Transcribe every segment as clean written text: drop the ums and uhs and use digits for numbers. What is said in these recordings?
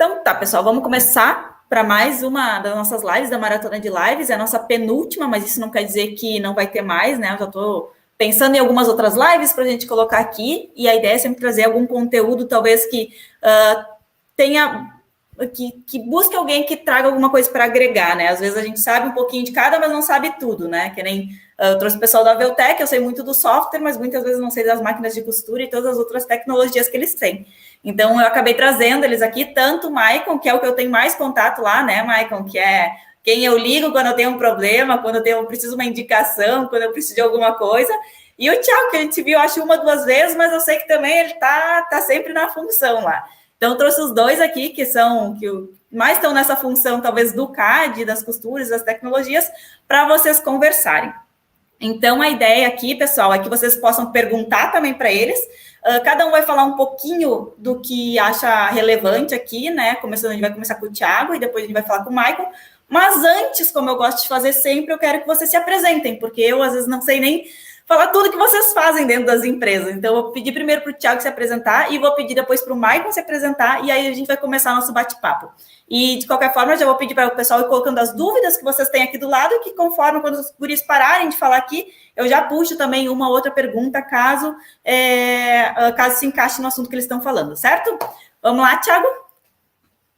Então tá, pessoal, vamos começar para mais uma das nossas lives, da Maratona de Lives, é a nossa penúltima, mas isso não quer dizer que não vai ter mais, né? Eu já estou pensando em algumas outras lives para a gente colocar aqui, e a ideia é sempre trazer algum conteúdo, talvez que tenha... Que busque alguém que traga alguma coisa para agregar, né? Às vezes a gente sabe um pouquinho de cada, mas não sabe tudo, né? Que nem eu trouxe o pessoal da Veltec, eu sei muito do software, mas muitas vezes não sei das máquinas de costura e todas as outras tecnologias que eles têm. Então, eu acabei trazendo eles aqui, tanto o Maicon, que é o que eu tenho mais contato lá, né, Maicon, que é quem eu ligo quando eu tenho um problema, quando eu preciso de uma indicação, quando eu preciso de alguma coisa, e o Thiago, que a gente viu, acho, uma, duas vezes, mas eu sei que também ele tá sempre na função lá. Então, eu trouxe os dois aqui, que mais estão nessa função, talvez, do CAD, das costuras, das tecnologias, para vocês conversarem. Então, a ideia aqui, pessoal, é que vocês possam perguntar também para eles. Cada um vai falar um pouquinho do que acha relevante aqui, né? Começando, a gente vai começar com o Thiago e depois a gente vai falar com o Michael. Mas antes, como eu gosto de fazer sempre, eu quero que vocês se apresentem, porque eu, às vezes, não sei nem falar tudo que vocês fazem dentro das empresas. Então, eu vou pedir primeiro para o Thiago se apresentar e vou pedir depois para o Michael se apresentar, e aí a gente vai começar nosso bate-papo. E, de qualquer forma, eu já vou pedir para o pessoal ir colocando as dúvidas que vocês têm aqui do lado, que conforme, quando os guris pararem de falar aqui, eu já puxo também uma outra pergunta, caso se encaixe no assunto que eles estão falando, certo? Vamos lá, Thiago?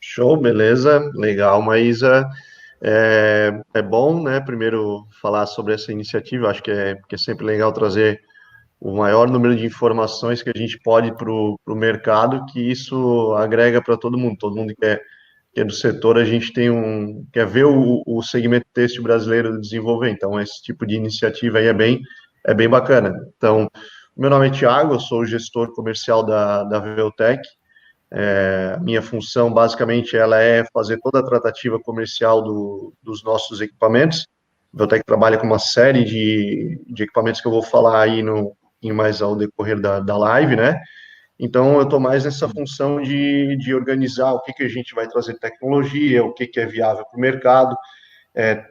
Show, beleza, legal, Maísa. É bom, né, primeiro falar sobre essa iniciativa, acho que é sempre legal trazer o maior número de informações que a gente pode para o mercado, que isso agrega para todo mundo que é do setor, a gente quer ver o segmento têxtil brasileiro desenvolver, então esse tipo de iniciativa aí é bem bacana. Então, meu nome é Thiago, eu sou o gestor comercial da Veltec. Minha função, basicamente, ela é fazer toda a tratativa comercial dos nossos equipamentos. A Veltec trabalha com uma série de equipamentos que eu vou falar aí mais ao decorrer da live, né? Então, eu estou mais nessa função de organizar o que a gente vai trazer de tecnologia, o que é viável para o mercado,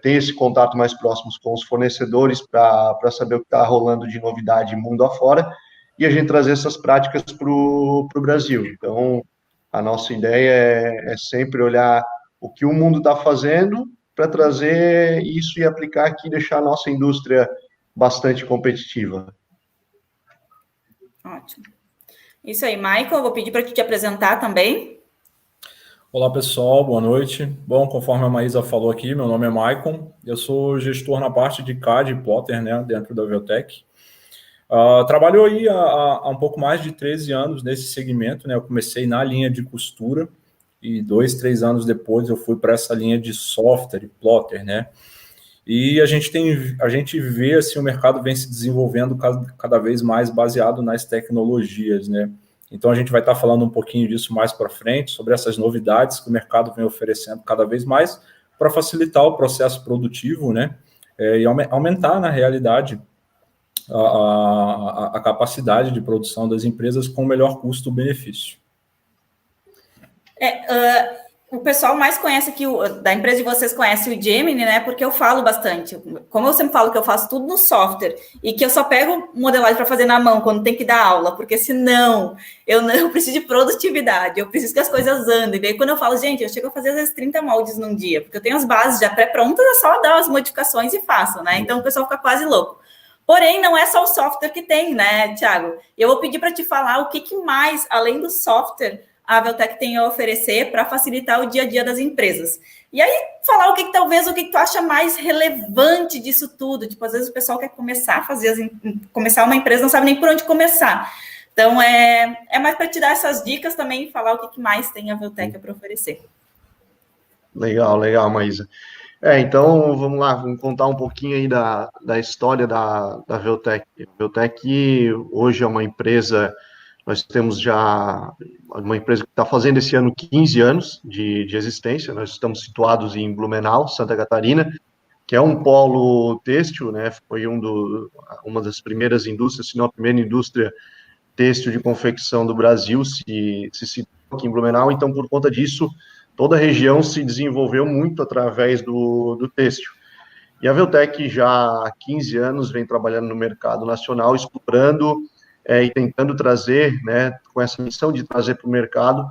ter esse contato mais próximo com os fornecedores para saber o que está rolando de novidade mundo afora, e a gente trazer essas práticas para o Brasil. Então, a nossa ideia é sempre olhar o que o mundo está fazendo para trazer isso e aplicar aqui e deixar a nossa indústria bastante competitiva. Ótimo. Isso aí, Michael, eu vou pedir para te apresentar também. Olá, pessoal, boa noite. Bom, conforme a Maísa falou aqui, meu nome é Maicon, eu sou gestor na parte de CAD e plotter, né, dentro da Veltec. Trabalho aí há um pouco mais de 13 anos nesse segmento, né? Eu comecei na linha de costura e 2, 3 anos depois eu fui para essa linha de software e plotter, né? E a gente vê assim, o mercado vem se desenvolvendo cada vez mais baseado nas tecnologias, né? Então a gente vai estar falando um pouquinho disso mais para frente, sobre essas novidades que o mercado vem oferecendo cada vez mais para facilitar o processo produtivo, né? E aumentar, na realidade, a capacidade de produção das empresas com melhor custo-benefício. O pessoal mais conhece aqui, da empresa de vocês conhece o Gemini, né? Porque eu falo bastante. Como eu sempre falo que eu faço tudo no software e que eu só pego modelagem para fazer na mão quando tem que dar aula, porque senão eu preciso de produtividade, eu preciso que as coisas andem. E daí quando eu falo, gente, eu chego a fazer às vezes 30 moldes num dia, porque eu tenho as bases já pré-prontas, é só dar as modificações e faço, né? Então o pessoal fica quase louco. Porém, não é só o software que tem, né, Thiago? Eu vou pedir para te falar o que mais, além do software, a Veltec tem a oferecer para facilitar o dia a dia das empresas. E aí, falar o que tu acha mais relevante disso tudo. Tipo, às vezes o pessoal quer começar a começar uma empresa, não sabe nem por onde começar. Então, é mais para te dar essas dicas também e falar o que mais tem a Veltec para oferecer. Legal, Maísa. Então, vamos lá, vamos contar um pouquinho aí da história da Veltec. A Veltec hoje é uma empresa, nós temos já uma empresa que está fazendo esse ano 15 anos de existência, nós estamos situados em Blumenau, Santa Catarina, que é um polo têxtil, né, foi uma das primeiras indústrias, se não a primeira indústria têxtil de confecção do Brasil, se situa aqui em Blumenau, então, por conta disso, toda a região se desenvolveu muito através do têxtil. E a Veltec já há 15 anos vem trabalhando no mercado nacional, explorando e tentando trazer, né, com essa missão de trazer para o mercado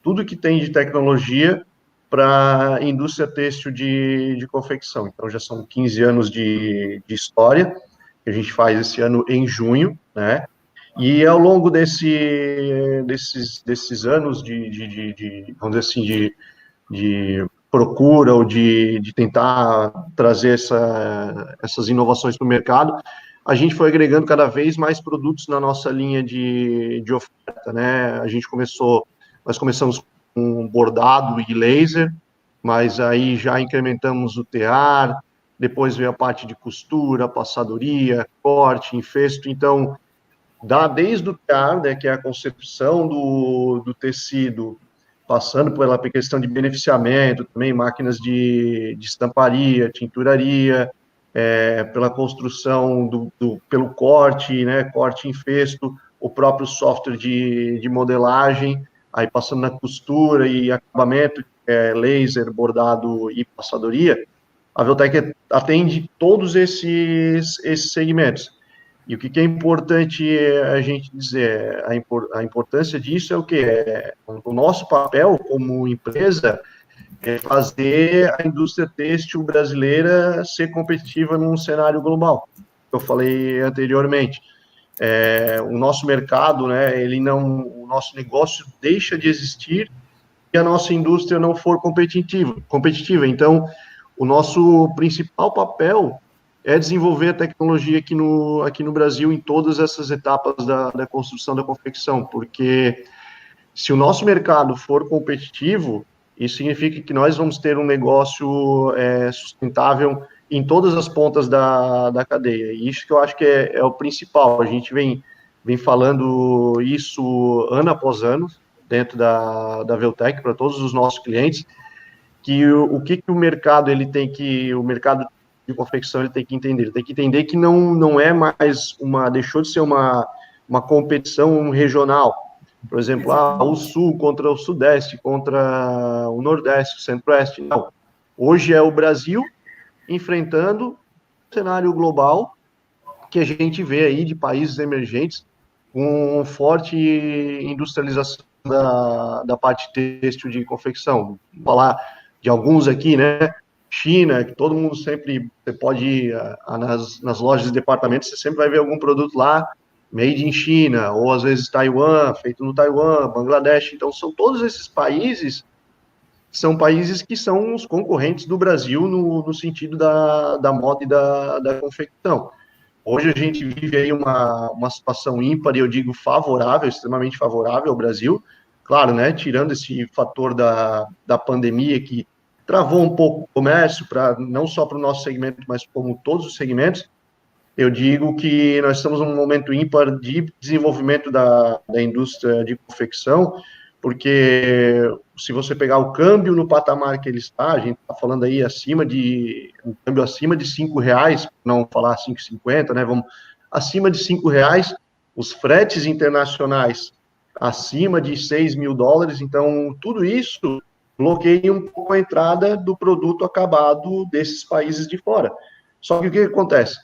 tudo que tem de tecnologia para a indústria têxtil de confecção. Então, já são 15 anos de história, que a gente faz esse ano em junho, né? E ao longo desses anos vamos dizer assim, de procura ou de tentar trazer essas inovações para o mercado, a gente foi agregando cada vez mais produtos na nossa linha de oferta, né? Nós começamos com bordado e laser, mas aí já incrementamos o tear, depois veio a parte de costura, passadoria, corte, infesto, então dá desde o tear, né, que é a concepção do tecido, passando pela questão de beneficiamento, também máquinas de estamparia, tinturaria, pela construção pelo corte, né, corte em festo, o próprio software de modelagem, aí passando na costura e acabamento, laser, bordado e passadoria, a Veltec atende todos esses segmentos. E o que é importante a gente dizer, a importância disso é o quê? O nosso papel como empresa é fazer a indústria têxtil brasileira ser competitiva num cenário global. Eu falei anteriormente, o nosso mercado, né, o nosso negócio deixa de existir se a nossa indústria não for competitiva. Então, o nosso principal papel é desenvolver a tecnologia aqui no Brasil em todas essas etapas da construção da confecção, porque se o nosso mercado for competitivo, isso significa que nós vamos ter um negócio sustentável em todas as pontas da cadeia. E isso que eu acho que é o principal. A gente vem falando isso ano após ano, dentro da Veltec, para todos os nossos clientes, que o mercado o mercado de confecção ele tem que entender. Ele tem que entender que não é mais deixou de ser uma competição regional. Por exemplo, o Sul contra o Sudeste, contra o Nordeste, o Centro-Oeste. Não. Hoje é o Brasil enfrentando um cenário global que a gente vê aí de países emergentes com forte industrialização da parte têxtil de confecção. Vou falar de alguns aqui, né? China, que todo mundo sempre, você pode ir nas lojas de departamento, você sempre vai ver algum produto lá, made in China, ou às vezes Taiwan, feito no Taiwan, Bangladesh. Então, são todos esses países, são países que são os concorrentes do Brasil no sentido da moda e da confecção. Hoje a gente vive aí uma situação ímpar, e eu digo favorável, extremamente favorável ao Brasil, claro, né, tirando esse fator da pandemia que travou um pouco o comércio, não só para o nosso segmento, mas como todos os segmentos. Eu digo que nós estamos num momento ímpar de desenvolvimento da indústria de confecção, porque se você pegar o câmbio no patamar que ele está, a gente está falando aí um câmbio acima de R$5, não falar 5,50, né? Acima de R$5, os fretes internacionais acima de $6.000, então tudo isso bloqueia um pouco a entrada do produto acabado desses países de fora. Só que o que acontece?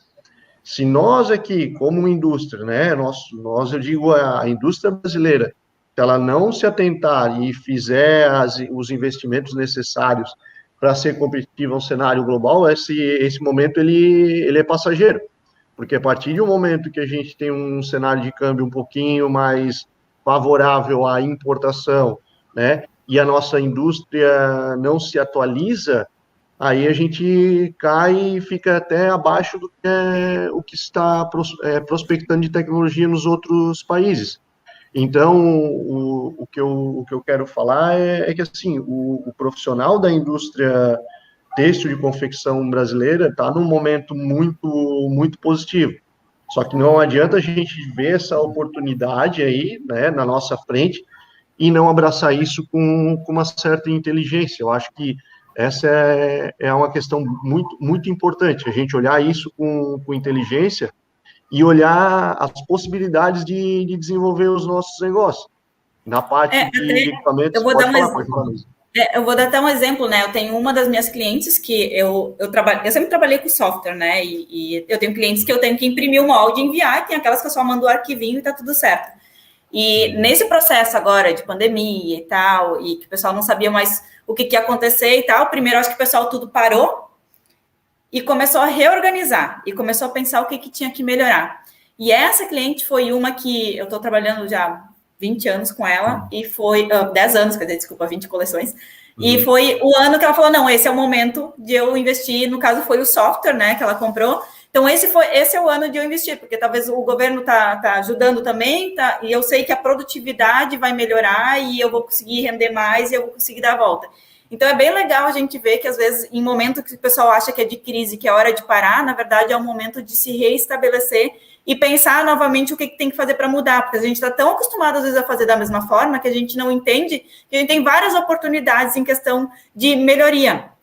Se nós aqui, como indústria, né, eu digo a indústria brasileira, se ela não se atentar e fizer os investimentos necessários para ser competitiva ao cenário global, esse momento ele é passageiro. Porque a partir do momento que a gente tem um cenário de câmbio um pouquinho mais favorável à importação, né, e a nossa indústria não se atualiza, aí a gente cai e fica até abaixo do que o que está prospectando de tecnologia nos outros países. Então, o que eu quero falar é que, assim, o profissional da indústria têxtil de confecção brasileira está num momento muito, muito positivo. Só que não adianta a gente ver essa oportunidade aí, né, na nossa frente e não abraçar isso com uma certa inteligência. Eu acho que essa é uma questão muito, muito importante, a gente olhar isso com inteligência e olhar as possibilidades de desenvolver os nossos negócios. Na parte de equipamentos, pode falar. Eu vou dar até um exemplo, né? Eu tenho uma das minhas clientes que eu sempre trabalhei com software, né? E eu tenho clientes que eu tenho que imprimir o molde e enviar, e tem aquelas que eu só mando o arquivinho e tá tudo certo. E nesse processo agora de pandemia e tal, e que o pessoal não sabia mais o que ia acontecer e tal, primeiro acho que o pessoal tudo parou e começou a reorganizar, e começou a pensar o que tinha que melhorar. E essa cliente foi uma que eu estou trabalhando já 20 anos com ela, e foi 10 anos, quer dizer, desculpa, 20 coleções, e foi o ano que ela falou, não, esse é o momento de eu investir, no caso foi o software, né, que ela comprou. Então esse é o ano de eu investir, porque talvez o governo tá ajudando também, e eu sei que a produtividade vai melhorar, e eu vou conseguir render mais, e eu vou conseguir dar a volta. Então, é bem legal a gente ver que, às vezes, em momento que o pessoal acha que é de crise, que é hora de parar, na verdade, é um momento de se reestabelecer e pensar novamente o que tem que fazer para mudar, porque a gente está tão acostumado, às vezes, a fazer da mesma forma, que a gente não entende que a gente tem várias oportunidades em questão de melhoria.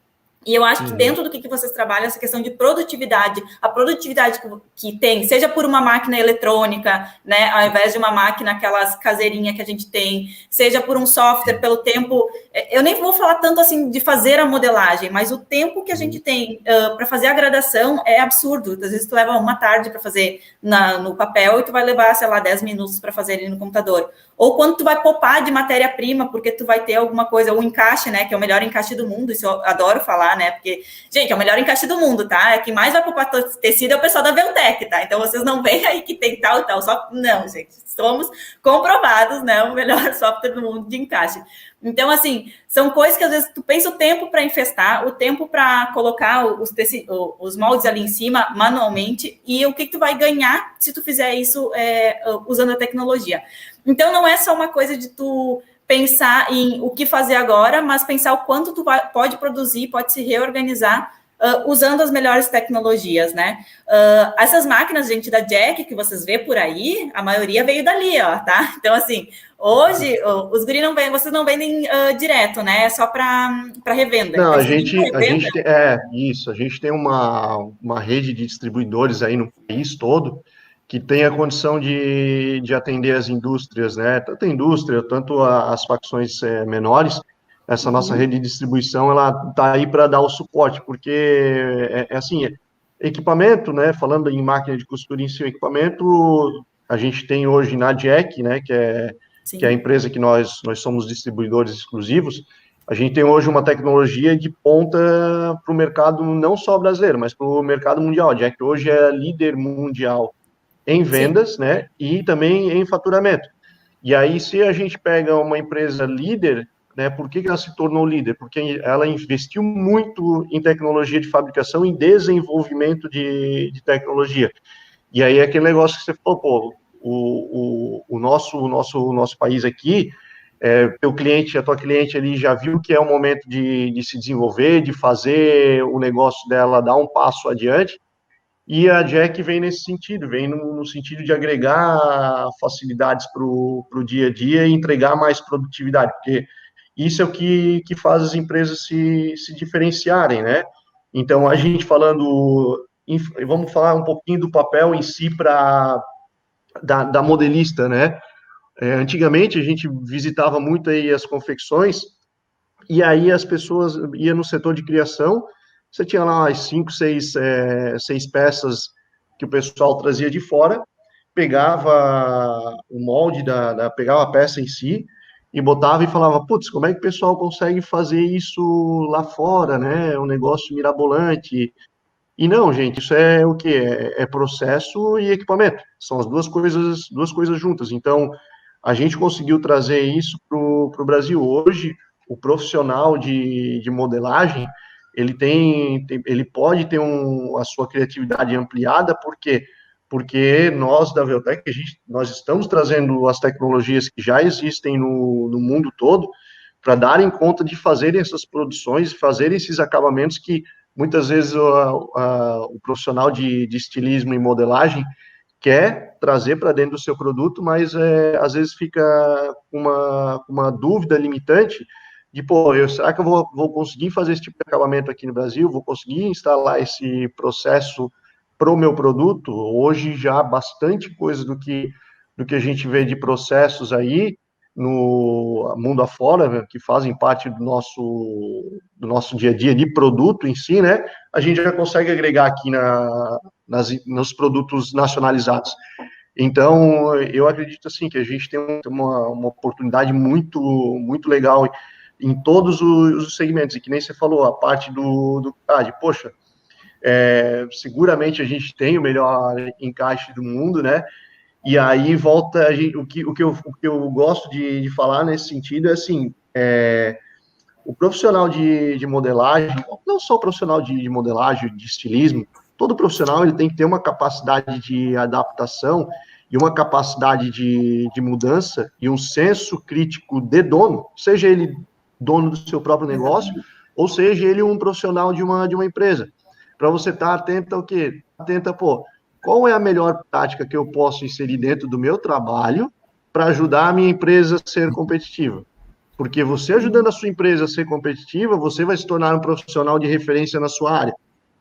E eu acho que dentro do que vocês trabalham, essa questão de produtividade, a produtividade que tem, seja por uma máquina eletrônica, né, ao invés de uma máquina aquelas caseirinha que a gente tem, seja por um software, pelo tempo, eu nem vou falar tanto assim de fazer a modelagem, mas o tempo que a gente tem para fazer a gradação é absurdo. Às vezes tu leva uma tarde para fazer no papel e tu vai levar, sei lá, 10 minutos para fazer ali no computador. Ou quando tu vai poupar de matéria-prima, porque tu vai ter alguma coisa, o encaixe, né, que é o melhor encaixe do mundo, isso eu adoro falar, né, porque, gente, é o melhor encaixe do mundo, tá, quem mais vai poupar tecido é o pessoal da Veltec, tá, então vocês não veem aí que tem tal e tal, só, não, gente, somos comprovados, né, o melhor software do mundo de encaixe. Então, assim, são coisas que às vezes tu pensa o tempo para infestar, o tempo para colocar os moldes ali em cima manualmente, e o que tu vai ganhar se tu fizer isso usando a tecnologia. Então, não é só uma coisa de tu pensar em o que fazer agora, mas pensar o quanto tu pode produzir, pode se reorganizar usando as melhores tecnologias, né? Essas máquinas, gente, da Jack, que vocês vê por aí, a maioria veio dali, ó, tá? Então, assim, hoje, os guri não vendem, vocês não vendem direto, né? É só para revenda. Não, Mas a gente tem, isso, a gente tem uma rede de distribuidores aí no país todo, que tem a condição de atender as indústrias, né? Tanto a indústria, tanto as facções menores. Essa nossa rede de distribuição, ela está aí para dar o suporte, porque, assim, equipamento, né? Falando em máquina de costura em si, o equipamento, a gente tem hoje na Jack, né? Que é a empresa que nós somos distribuidores exclusivos. A gente tem hoje uma tecnologia de ponta para o mercado não só brasileiro, mas para o mercado mundial. A Jack hoje é líder mundial em vendas, né, e também em faturamento. E aí, se a gente pega uma empresa líder, né, por que ela se tornou líder? Porque ela investiu muito em tecnologia de fabricação e desenvolvimento de tecnologia. E aí é aquele negócio que você falou, pô, o nosso país aqui, teu cliente, a tua cliente ali já viu que é o momento de se desenvolver, de fazer o negócio dela dar um passo adiante. E a Jack vem nesse sentido, vem no sentido de agregar facilidades para o dia a dia e entregar mais produtividade, porque isso é o que faz as empresas se diferenciarem, né? Então, a gente falando, vamos falar um pouquinho do papel em si da modelista, né? Antigamente, a gente visitava muito aí as confecções, e aí as pessoas iam no setor de criação, você tinha lá umas 5, 6 peças que o pessoal trazia de fora, pegava o molde, pegava a peça em si, e botava e falava, putz, como é que o pessoal consegue fazer isso lá fora, né? É um negócio mirabolante. E não, gente, isso é o quê? É processo e equipamento. São as duas coisas juntas. Então, a gente conseguiu trazer isso para o Brasil. Hoje, o profissional de modelagem, ele pode ter a sua criatividade ampliada, por quê? Porque nós, da Veltec, nós estamos trazendo as tecnologias que já existem no mundo todo, para darem conta de fazerem essas produções, fazerem esses acabamentos que muitas vezes o profissional de estilismo e modelagem quer trazer para dentro do seu produto, mas às vezes fica uma dúvida limitante de, pô, será que eu vou conseguir fazer esse tipo de acabamento aqui no Brasil? Vou conseguir instalar esse processo para o meu produto? Hoje já há bastante coisa do que a gente vê de processos aí no mundo afora, que fazem parte do nosso dia a dia de produto em si, né? A gente já consegue agregar aqui nos produtos nacionalizados. Então, eu acredito assim que a gente tem uma oportunidade muito, muito legal em todos os segmentos, e que nem você falou, a parte do CAD, poxa, seguramente a gente tem o melhor encaixe do mundo, né? E aí volta, o que eu gosto de falar nesse sentido é assim, o profissional de modelagem, não só o profissional de modelagem, de estilismo, todo profissional ele tem que ter uma capacidade de adaptação e uma capacidade de mudança e um senso crítico de dono, seja ele dono do seu próprio negócio, ou seja ele um profissional de uma empresa. Para você estar atento ao quê? Atenta, pô, qual é a melhor prática que eu posso inserir dentro do meu trabalho para ajudar a minha empresa a ser competitiva? Porque você ajudando a sua empresa a ser competitiva, você vai se tornar um profissional de referência na sua área.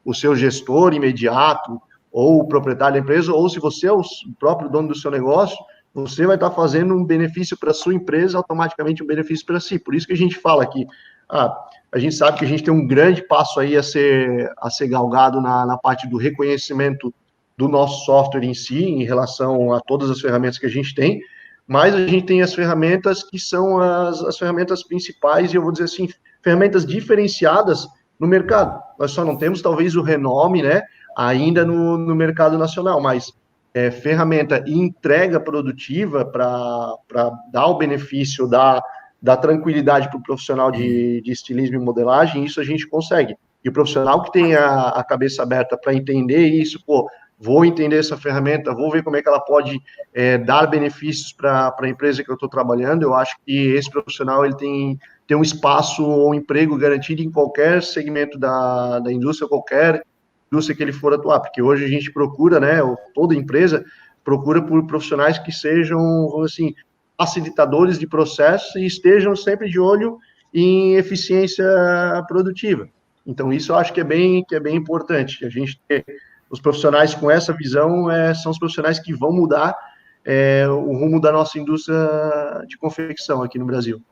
O seu gestor imediato, ou o proprietário da empresa, ou se você é o próprio dono do seu negócio, você vai estar fazendo um benefício para a sua empresa, automaticamente um benefício para si. Por isso que a gente fala aqui, a gente sabe que a gente tem um grande passo aí a ser galgado na parte do reconhecimento do nosso software em si, em relação a todas as ferramentas que a gente tem, mas a gente tem as ferramentas que são as ferramentas principais, e eu vou dizer assim, ferramentas diferenciadas no mercado. Nós só não temos, talvez, o renome, né, ainda no mercado nacional, mas ferramenta e entrega produtiva para dar o benefício da tranquilidade para o profissional de estilismo e modelagem, isso a gente consegue. E o profissional que tem a cabeça aberta para entender isso, pô, vou entender essa ferramenta, vou ver como é que ela pode dar benefícios para a empresa que eu estou trabalhando. Eu acho que esse profissional ele tem um espaço ou um emprego garantido em qualquer segmento da indústria, qualquer indústria que ele for atuar, porque hoje a gente procura, né, toda empresa procura por profissionais que sejam, assim, facilitadores de processo e estejam sempre de olho em eficiência produtiva. Então, isso eu acho que é bem importante. A gente ter os profissionais com essa visão são os profissionais que vão mudar o rumo da nossa indústria de confecção aqui no Brasil.